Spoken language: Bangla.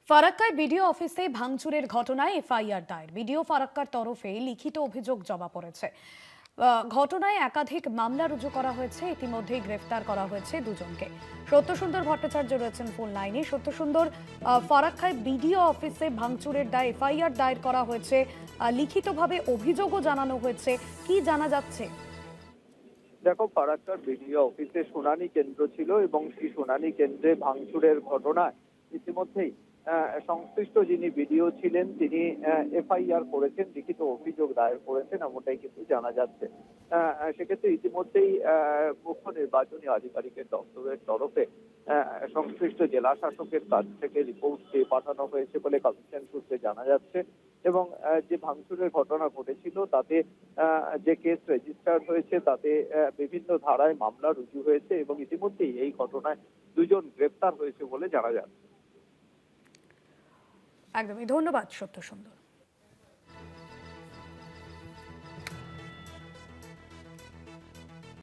ফারাক্কায় বিডিও অফিসে ভাঙচুরের ঘটনায় এফআইআর দায়ের। বিডিও ফারাক্কার তরফে লিখিত অভিযোগ জমা পড়েছে। ঘটনায় একাধিক মামলা রুজু করা হয়েছে। ইতিমধ্যেই গ্রেফতার করা হয়েছে দুজনকে। সত্যসুন্দর ভট্টাচার্য রয়েছেন ফোন লাইনে। সত্যসুন্দর, ফারাক্কায় বিডিও অফিসে ভাঙচুরের দায়ে এফআইআর দায়ের করা হয়েছে, লিখিতভাবে অভিযোগও জানানো হয়েছে, কি জানা যাচ্ছে? দেখো, ফারাক্কার বিডিও অফিসে শুনানি কেন্দ্র ছিল এবং সেই শুনানি কেন্দ্রে ভাঙচুরের ঘটনায় ইতিমধ্যেই সংশ্লিষ্ট যিনি বিডিও ছিলেন তিনি এফআইআর করেছেন, লিখিত অভিযোগ দায়ের করেছেন, এমনটাই কিন্তু জানা যাচ্ছে। সেক্ষেত্রে ইতিমধ্যেই মুখ্য নির্বাচনী আধিকারিকের দপ্তরের তরফে সংশ্লিষ্ট জেলা শাসকের কাছ থেকে রিপোর্ট চেয়ে পাঠানো হয়েছে বলে কমিশন সূত্রে জানা যাচ্ছে। এবং যে ভাঙচুরের ঘটনা ঘটেছিল তাতে যে কেস রেজিস্টার হয়েছে তাতে বিভিন্ন ধারায় মামলা রুজু হয়েছে এবং ইতিমধ্যেই এই ঘটনায় দুজন গ্রেপ্তার হয়েছে বলে জানা যাচ্ছে। একদমই, ধন্যবাদ সত্যসুন্দর।